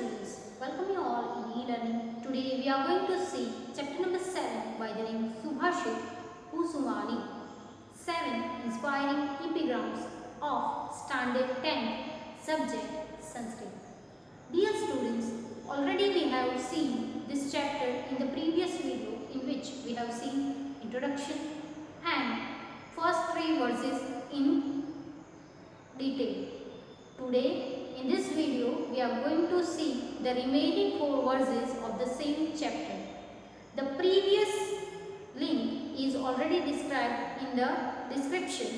students, welcome you all in e-learning. Today we are going to see chapter number 7 by the name Subhashit Kusumani. 7 Inspiring Epigrams of Standard 10 Subject Sanskrit. Dear students, already we have seen this chapter in the previous video in which we have seen introduction and first 3 verses in detail. Today in this video, we are going to see the remaining 4 verses of the same chapter. The previous link is already described in the description.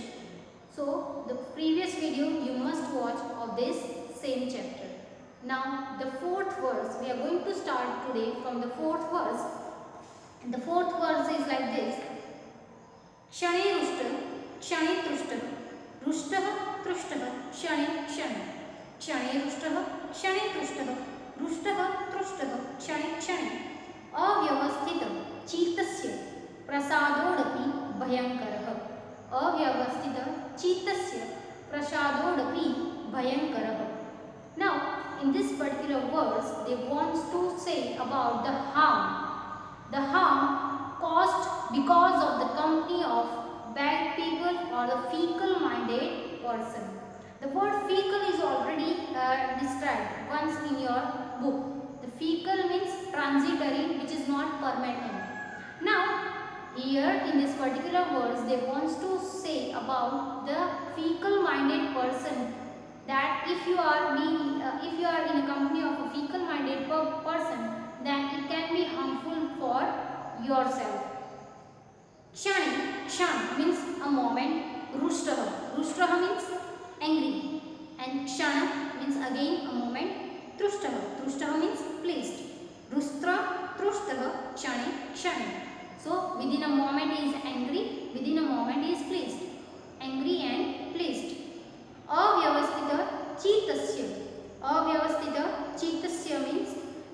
So, the previous video you must watch of this same chapter. Now, the 4th verse, we are going to start today from the 4th verse. And the 4th verse is like this. Kshane rushta, kshane trushta, rushta trushta, kshane kshane. क्षणे रुष्टः क्षणे पृष्टः रुष्टः तृष्टः क्षणे क्षणे अव्यवस्थितं चित्तस्य प्रसादोडपि भयंकरः अव्यवस्थितचित्तस्य प्रसादोडपि भयंकरः. Now in this particular verse they wants to say about the harm caused because of the company of bad people or the feeble minded person. The word fecal is already described once in your book. The fecal means transitory, which is not permanent. Now, here in this particular verse, they wants to say about the fecal-minded person, that if you are in a company of a fecal-minded person, then it can be harmful for yourself. Kshani, kshan means a moment. Rushtaha means angry, and kshana means again a moment. Trushtaha means pleased. Trushtaha kshane kshane. So within a moment he is angry, within a moment he is pleased. Angry and pleased. Avyavastita chitasya means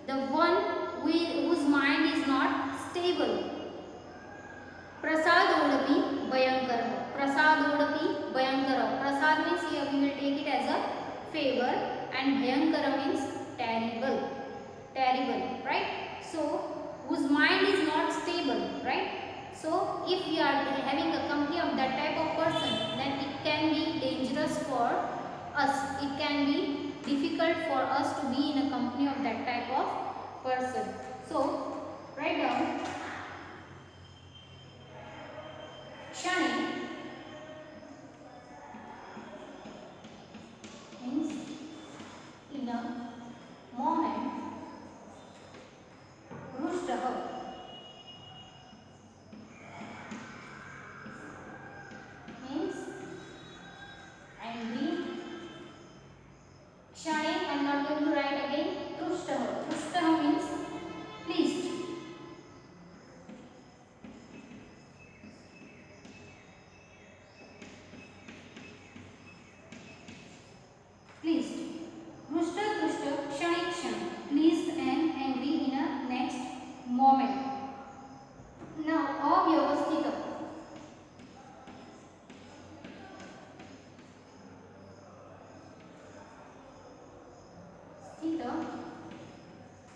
the one whose mind is not stable. Prasadodapi bhayankara. Prasad means here we will take it as a favor, and bhayankara means terrible, right? So whose mind is not stable, right? So if we are having a company of that type of person, then it can be dangerous for us. It can be difficult for us to be in a company of that type of person. So write down Kshane means in a moment. Rushtaha means angry. Kshane, I am not going to write again. Trushtaha means pleased. Pleased. Rushta, kshane kshane. Pleased and angry in a next moment. Now, avyavasthita.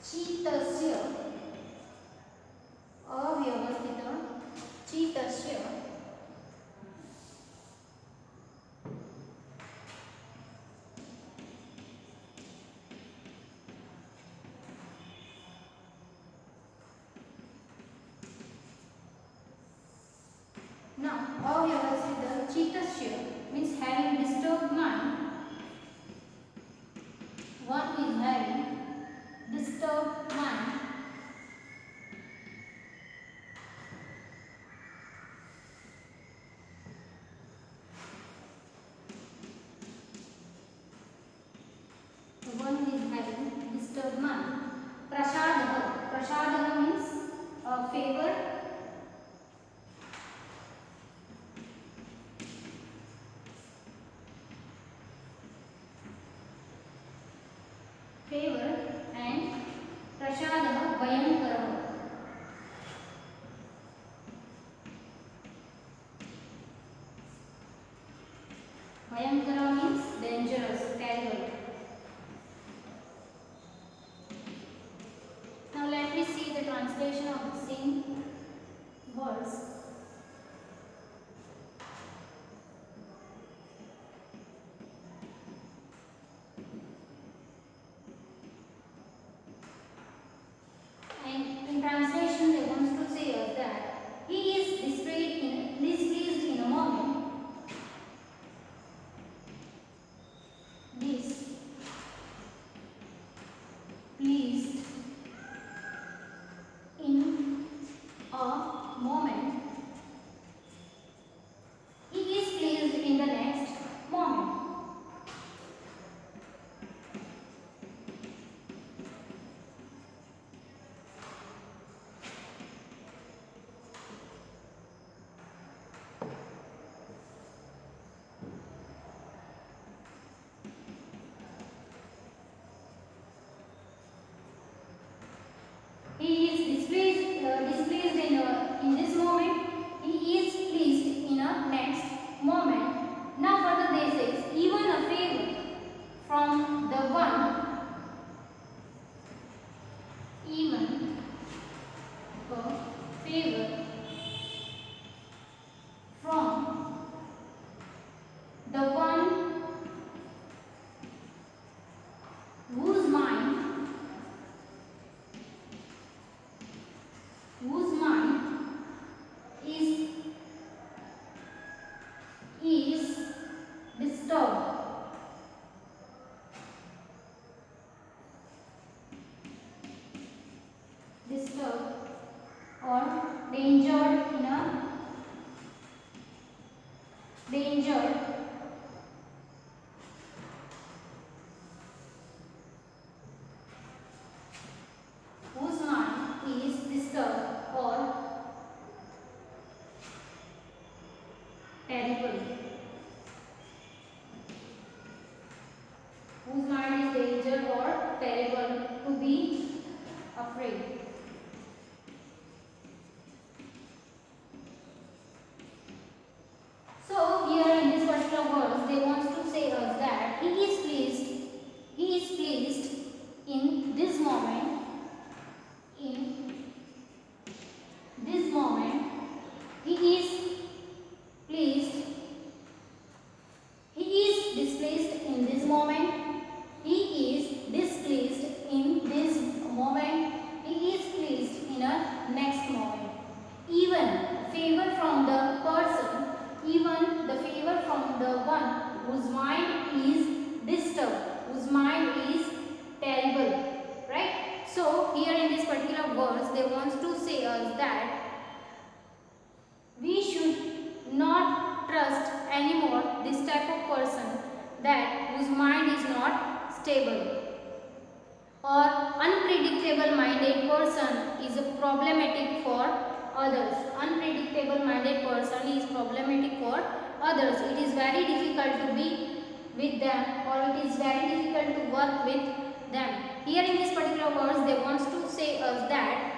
Chitasya. Avyavasthita chitasya. Now, avyavasthita chitasya means having disturbed mind. One is having disturbed mind. One is having disturbed mind. Prasadaha means favor. And prasadaha bhayankara. Bhayankara means dangerous, terrible. translation of the same words. And in translation, they want to say us that he is displeased in a moment. Displeased in a moment. He is pleased in the next moment. He is displeased in this moment. He is pleased in a next moment. Now further they says, even a favor from the one, even a favor from the one whose mind is disturbed. Disturbed or danger in a danger whose mind is disturbed or terrible, whose mind is danger or terrible, to be afraid. So here in this particular verse they want to say us that he is pleased in this moment, in this moment he is pleased, he is displeased in this moment, he is displeased in this moment, he is pleased in a next moment. Even favor from the person, even the favor from the one whose mind is disturbed, whose mind is terrible, right? So here in this particular verse they want to say us that we should not trust anymore this type of person that whose mind is not stable, or unpredictable minded person is problematic for others. Unpredictable minded person is problematic for others. It is very difficult to be with them, or it is very difficult to work with them. Here in this particular verse they want to say us that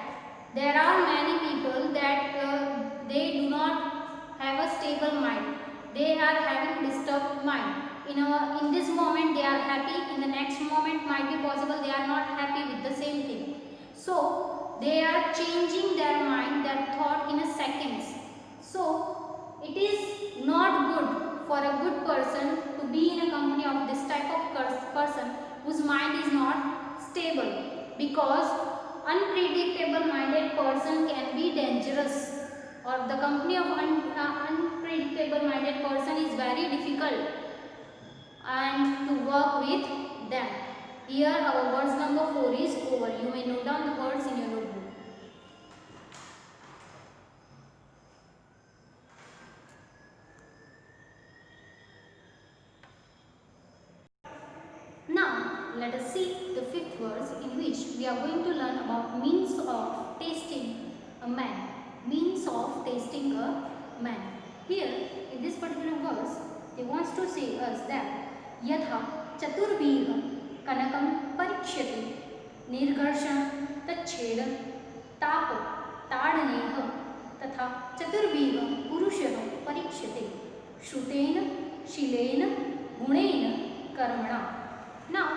there are many people that they do not have a stable mind. They are having disturbed mind. In this moment they are happy, in the next moment might be possible they are not happy with the same thing. So they are changing their mind, their thought in a seconds. So it is not good for a good person to be in a company of this type of person whose mind is not stable, because unpredictable minded person can be dangerous, or the company of unpredictable minded person is very difficult and to work with them. Here our words number 4 is over. You may note down the words in your notebook. Now let us see the fifth verse, in which we are going to learn about means of tasting a man. Means of tasting a man. Here in this particular verse they wants to say us that यथा चतुर्भिः कनकं परीक्ष्यते निर्घर्षं तच्छेदं ताप ताडनेः तथा चतुर्भिः पुरुषः परीक्ष्यते श्रुतेन शीलेन गुणेन कर्मणा. Now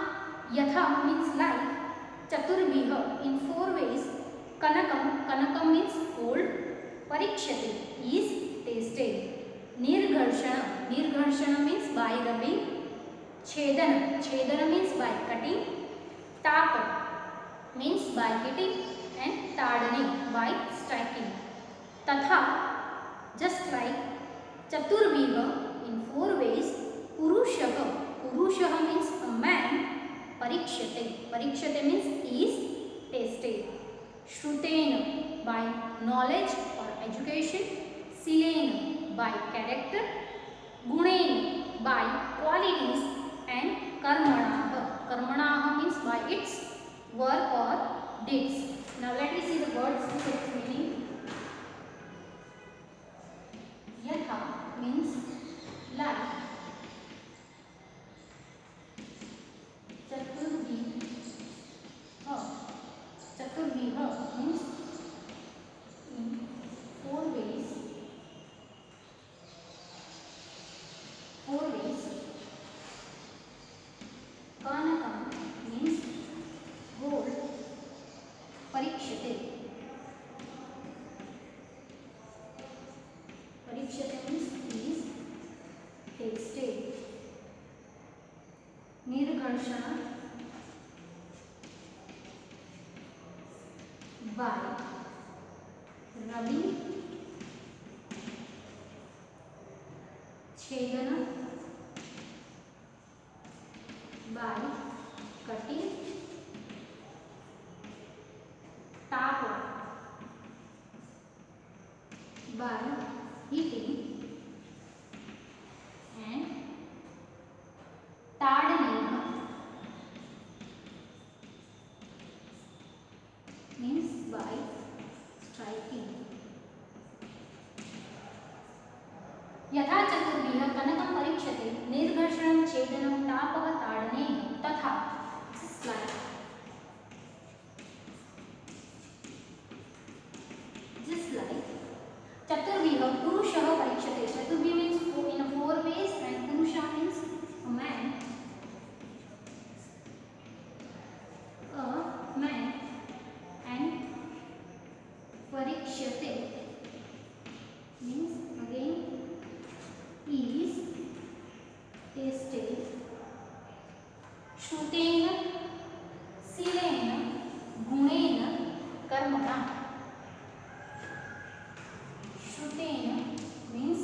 yatha means like, chaturbhiha in 4 ways Kanakam, Kanakam means gold. Parikshate is tasted. Nirgharshana, Nirgharshana means by rubbing. Chedana, Chedana means by cutting. Tapa means by hitting, and Tadani by striking. Tatha, just like. Chaturviha, in 4 ways. Purushaha, Purushaha means a man. Parikshate, Parikshate means is tasted. Shrutena, by knowledge or education. Silena, by character. Gunena, by qualities. And Karmanaha, Karmanaha means by its work or deeds. Now let me see the words with its meaning. Yatha means like. Chaturviha, Chaturviha means in 4 ways. 4 ways. Kanakam means gold. Parikshate, Parikshate means is tasted. Nirgharshana, by rubbing. Chedana, by cutting. Tapa, by heating. And Tadana means by striking. यथा चतुर्भिः कनकं परीक्षते निर्घर्षणं छेदनं तापः ताडनेन तथा just like चतुर्भिः पुरुषः परीक्षते. चतुर्भिः means in 4 ways and purusha means a man. And parikshate means again is tasted. Shrutena, Silena, Gunena, Karmana. Shrutena means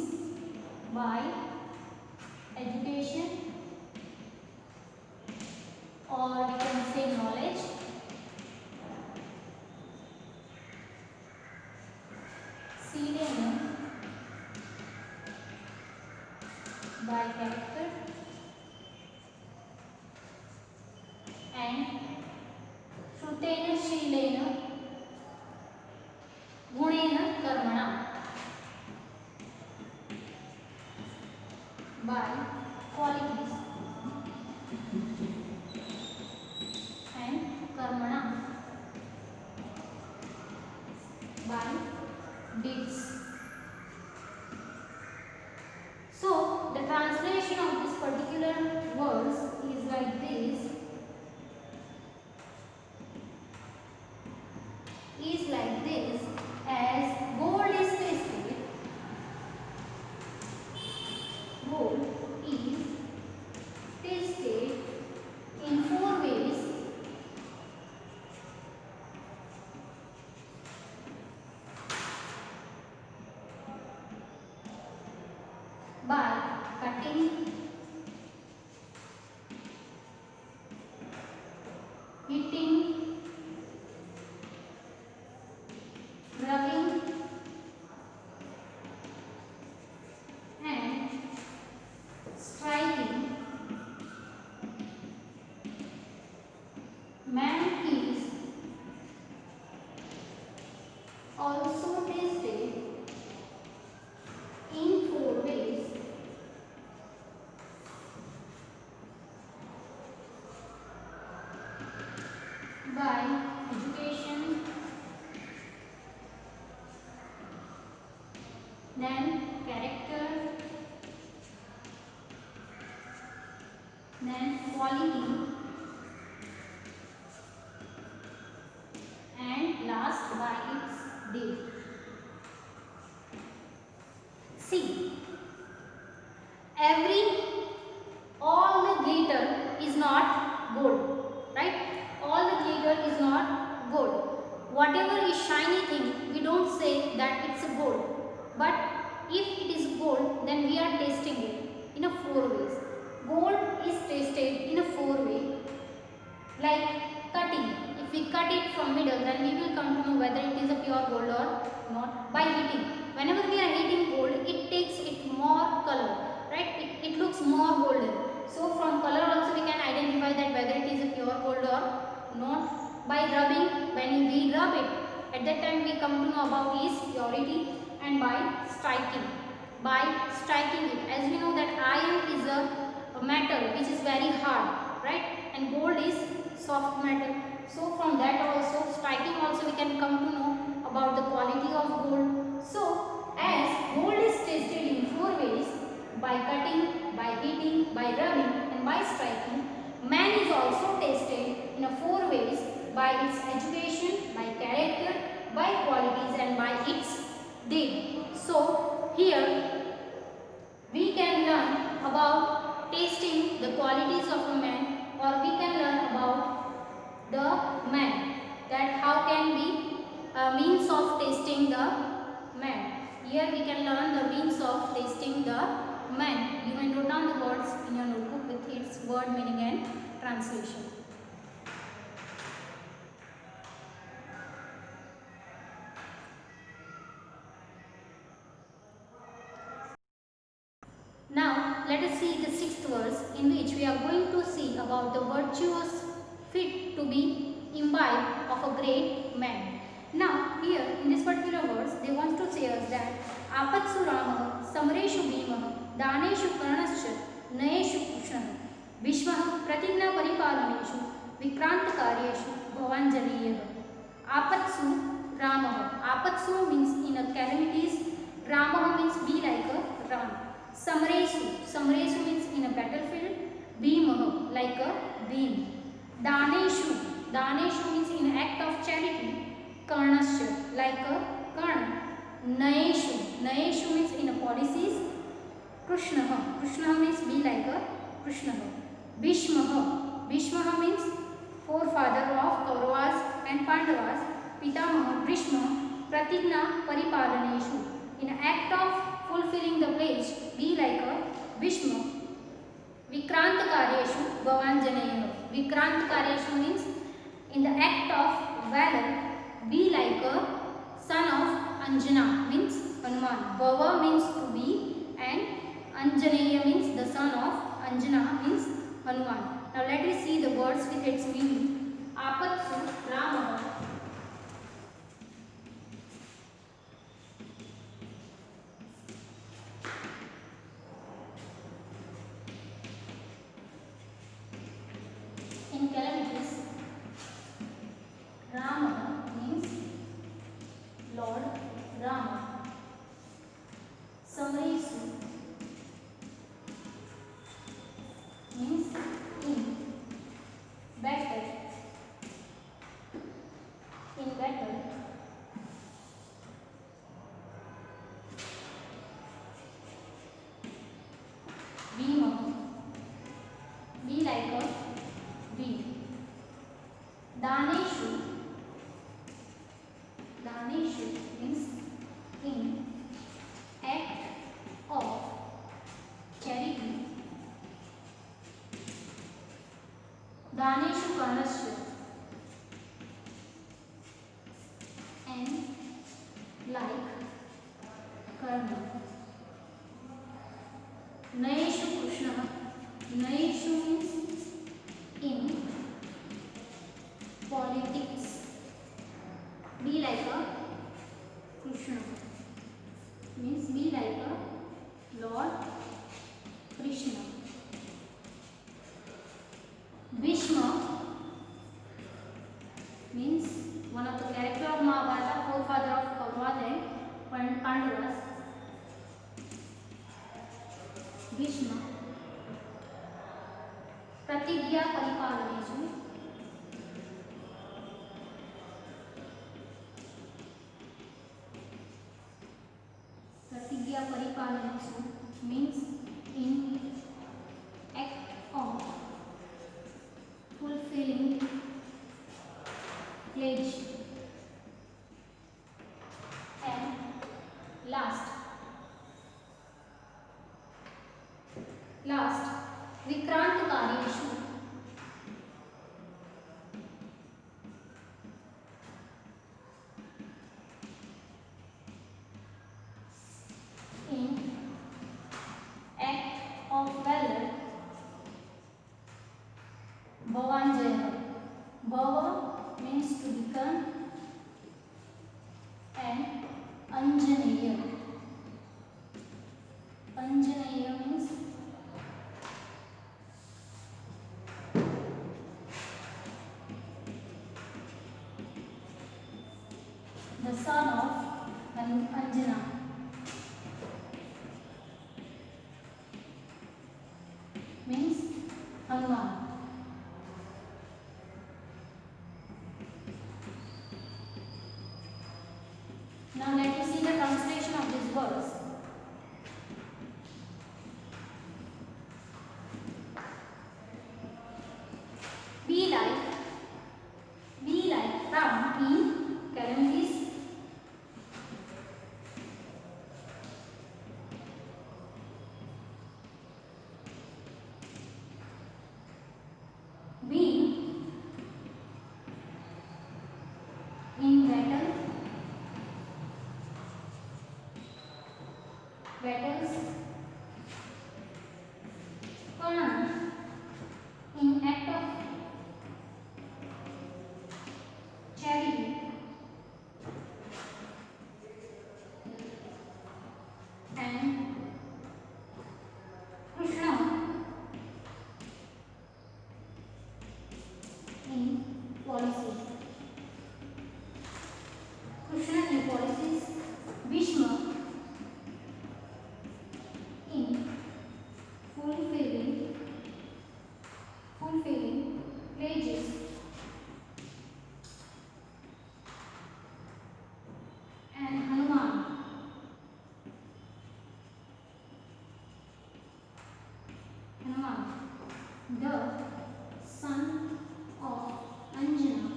by education, or we can say knowledge. Silena, by character. And Shrutena, Shilena, Gunena, Karmana, by qualities. And Karmana, by deeds. So the translation of this particular words is like this. As gold is tasted. Gold is tasted in 4 ways. By cutting, hitting, rubbing, and striking. Man is also tasted in 4 ways. By education, then character, then quality, and last last by its deed. See, all the glitter is not gold, right? All the glitter is not gold. Whatever is shiny thing, we don't say that it's a gold. But if it is gold, then we are testing it in a 4 ways. Gold is tested in a 4 way. Like cutting. If we cut it from middle, then we will come to know whether it is a pure gold or not by heating. Whenever we are heating gold, it takes it more color, right? It looks more golden. So from color also we can identify that whether it is a pure gold or not. By rubbing, when we rub it, at that time we come to know about its purity, and by striking. By striking it, as we know that iron is a metal which is very hard, right? And gold is soft metal. So from that also, striking also we can come to know about the quality of gold. So as gold is tested in 4 ways, by cutting, by heating, by rubbing and by striking, man is also tested in a 4 ways, by its education, by character, by qualities and by its deed. So here we can learn about tasting the qualities of a man, or we can learn about the man, that how can be a means of tasting the man. Here we can learn the means of tasting the man. You may note down the words in your notebook with its word meaning and translation. Now let us see the 6th verse, in which we are going to see about the virtuous fit to be imbibed of a great man. Now here in this particular verse they want to say us that Apatsu Ramah, Samreshu Bhimah, Daneshu Karnascha, Nayeshu Kushan, Vishmah Pratigna Paripalaneshu, Vikrant Karyeshu, Bhavanjaniyah. Apatsu Ramah. Apatsu means in a calamities, Ramah means be like a ram. Samresu. Samresu means in a battlefield. Bhimah, like a beam. Daneshu. Daneshu means in act of charity. Karnasya, like a karn. Nayeshu. Nayeshu means in a policies. Krishnaha. Krishnaha means be like a Krishnaha. Bhishmaha. Bhishmaha means forefather of Kauravas and Pandavas. Pitamaha. Bhishma. Pratigna Paripalaneshu. In act of fulfilling the pledge, be like a Bhishma. Vikrant Karyeshu Bhavanjanayah. Vikrant Karyeshu means in the act of valor, be like a son of Anjana, means Hanuman. Bhava means to be, and Anjaneyya means the son of Anjana, means Hanuman. Now let us see the words with its meaning. Apatsu Ramah. In calamities, Rama means Lord Rama. Samresu means in battle. In battle. Bhima, be like a bee. Daneshu. Daneshu means in act of charity. Daneshu Karnasya, and like Karna. Nayeshu Krishna. Nayeshu means in politics. Be like a Krishna. Means be like a Lord Krishna. Bhishma means one of the character of Mahabharata, forefather of Kauravas and Pandavas. Bhishma. Pratigya Paripalaneshu. क्रिया परिपालयिषु means in act of fulfilling pledge. And last विक्रांतकारीषु in act of valor Bhavanjaya. Bhava means to become and Anjaneya. Anjaneya means the son of Anjana. Means Hanuman. Now let us see the translation of this verse. Be like Ram in calamities. Being in battles. Karna in act of charity. And Krishna in policies. Krishna in policies. Bhishma in fulfilling pledges. And Hanuman the son of Anjana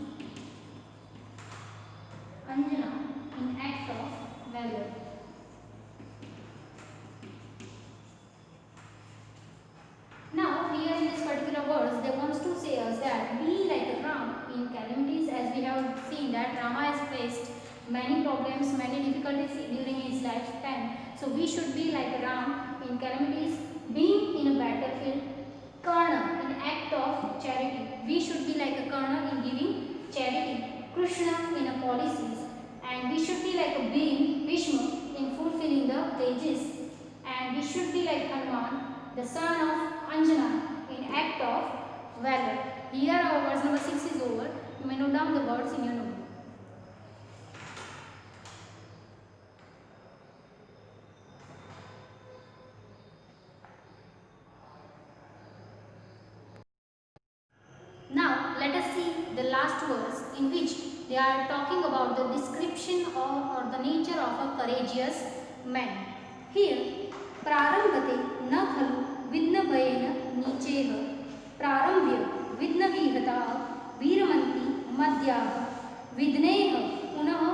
in act of valor. Now here in this particular verse they wants to say us that be like Ram in calamities, as we have seen that Rama has faced many problems, many difficulties during his lifetime. So we should be like Ram in calamities, being in a battlefield. Karna in act of charity. We should be like a Karna in giving charity. Krishna in a policies. And we should be like a being, Bhishma, in fulfilling the pledges. And we should be like Hanuman, the son of Anjana, in act of valor. Here our verse number 6 is over. You may note down the words in your notebook. Now let us see the last verse in which they are talking about the description or the nature of a courageous man. Here, prarambhate na khalu vidnabhayena nicheh prarambhya vidnavihata veeramanti madhyah vidneh punah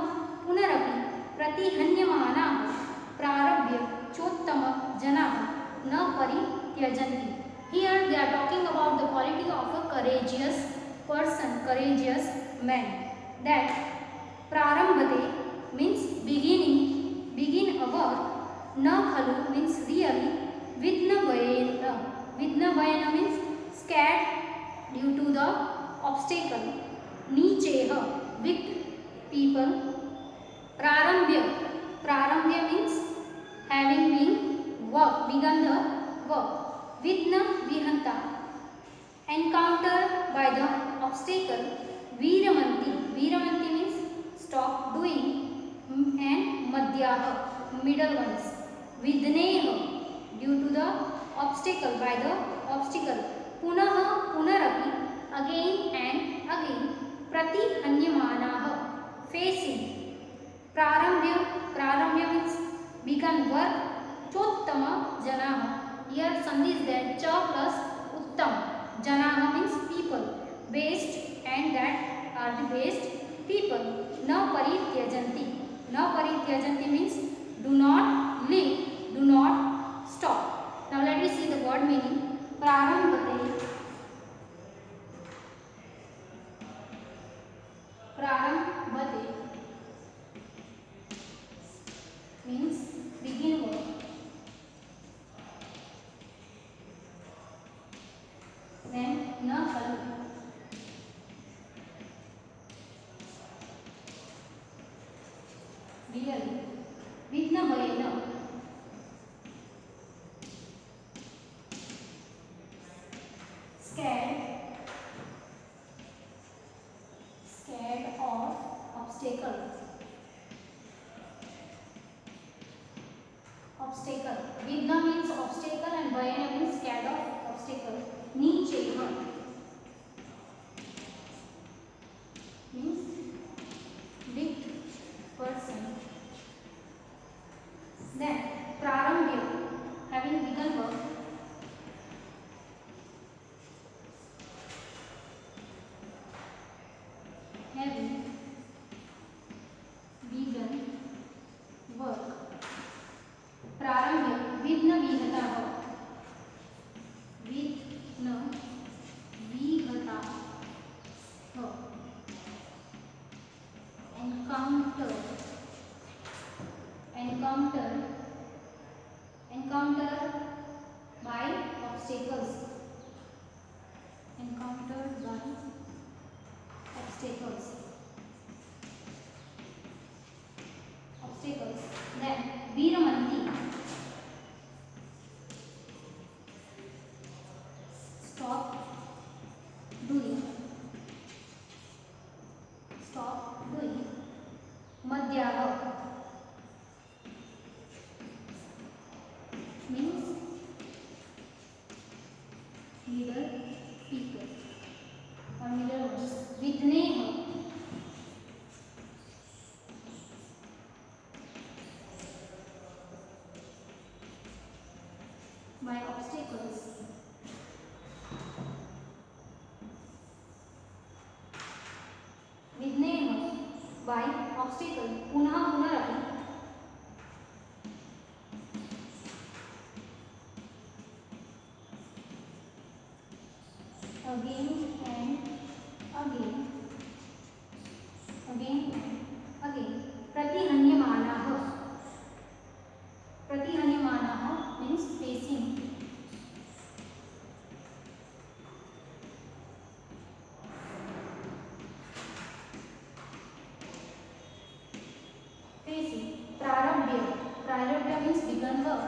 punarapi pratihanyamana prarabhya chottama janah na parityajanti. Here they are talking about the quality of a courageous person, courageous man. That prarambhate means begin a work. Na khalu means really. Vidnabhayena means scared due to the obstacle. Nicheha, weak people. Prarambhya means having begun the work. Vidna vihanta, encountered by the obstacle. Veeramanti means stop doing. And madhyaha, middle ones. Vidneha, due to the obstacle, by the obstacle. Punaha punarapi, again and again. Pratihanyamanaha, facing. Prarambhya means begun work. chottama janaha. Here sandhi is there, cha plus uttam. Janaha means people, best, and that are the best people. Na parityajanti. Na parityajanti means do not leave, do not stop. Now let me see the word meaning. Prarambhate. Prarambhate means begin work. Then na kalu. Really. Vidna bhayena. Scared. Scared of obstacle. Obstacle. Vidna means obstacle and bhayena means scared of obstacle. Niche means big person. Then prarambhya, having begun work. Having begun work. Prarambhya, vidna vihatah. Vidna vihatah. Encounter. Encounter. Encounter by obstacles. Encountered by obstacles. Obstacles. Then Veeramanti. Stop doing. Stop doing. Madhyaha means middle people or middle ones. Vidneha by obstacles. Vidneha by obstacle. Punah punarapi. Again and again. Again and again. Pratihanyamanaha. Pratihanyamanaha means facing. Facing. Prarabdhya. Prarabdhya means begun work.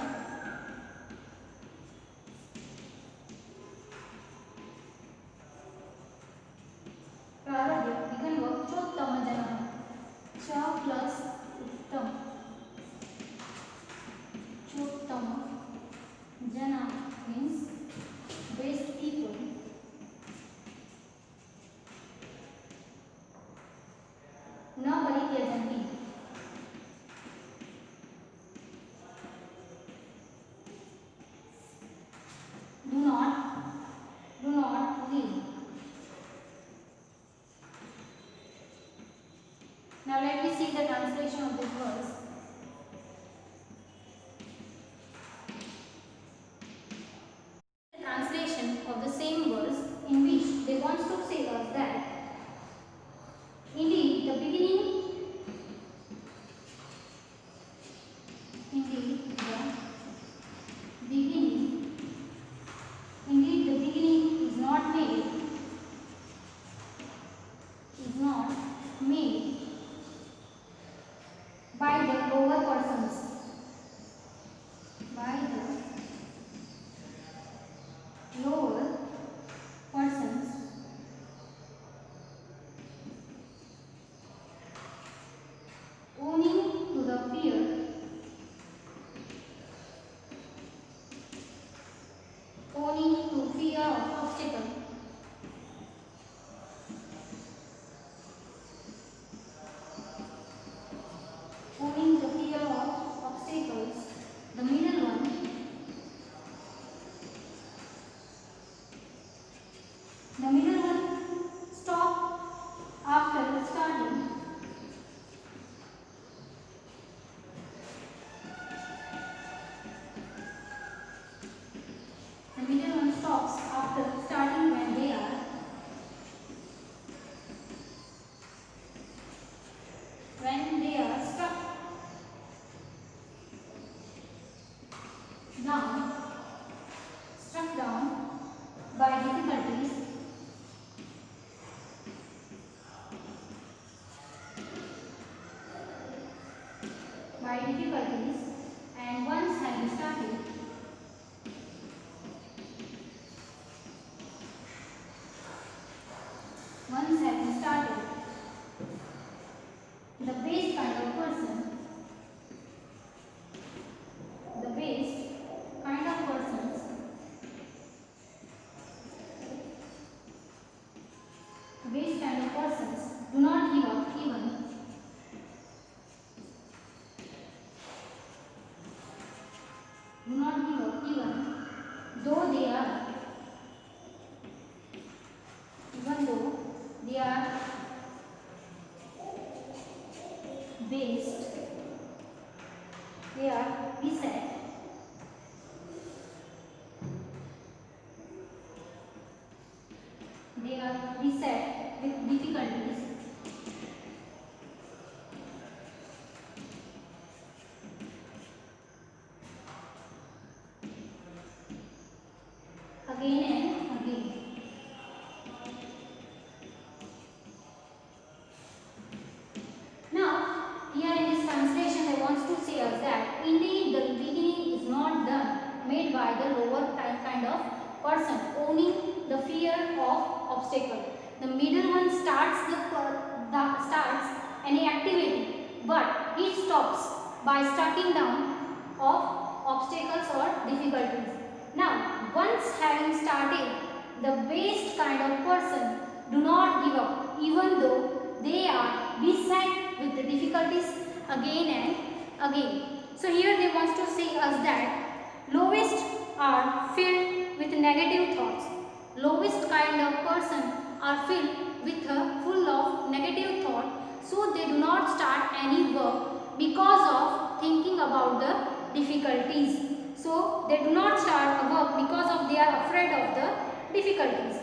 Prarabdhya begun work. Chottama janaha. Cha plus uttam. Chottama jana means best people. Na parityajanti. Do not leave. Now let me see the translation of this verse. The translation of the same verse in which they want to say us that indeed the beginning is not made by the lower persons. By the lower persons owing to the fear of obstacle. Owing the fear of difficulties, and once having started, the best kind of person, the best kind of persons, the best kind of persons do not give up even though they are even though they are based, they are beset with difficulties. Again and again. Now, here in this translation, I want to say us that indeed the beginning is not done made by the lower kind of person owning the fear of obstacle. The middle one starts starts any activity, but it stops by starting down of obstacles or difficulties. Now, once having started, the best kind of person do not give up even though they are beset with the difficulties again and again. So here they want to say us that lowest are filled with negative thoughts. Lowest kind of person are filled with a full of negative thought, so they do not start any work because of thinking about the difficulties. So they do not start a work because of they are afraid of the difficulties.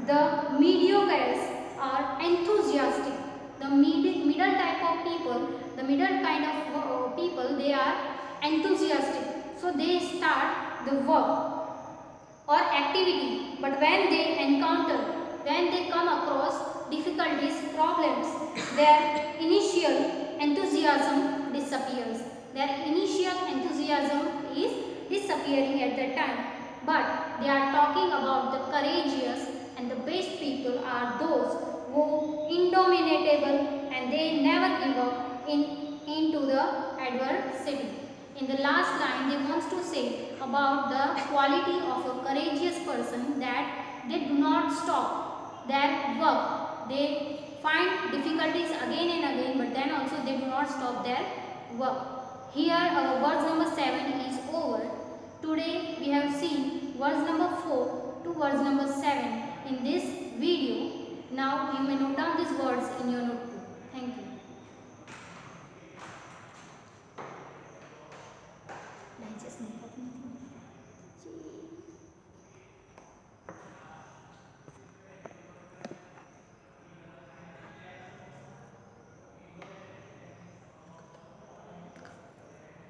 The mediocres are enthusiastic. The middle type of people, the middle kind of people, they are enthusiastic. So they start the work or activity, but when they come across difficulties, problems, their initial enthusiasm disappears. Their initial enthusiasm is disappearing at that time. But they are talking about the courageous and the best people are those who indomitable and they never give up into the adversity. In the last line, they want to say about the quality of a courageous person that they do not stop their work. They find difficulties again and again, but then also they do not stop their work. Here our verse number 7 is over. Today we have seen verse number 4 to verse number 7 in this video. Now you may note down these words in your notebook. Thank you. Digest नहीं करनी थी।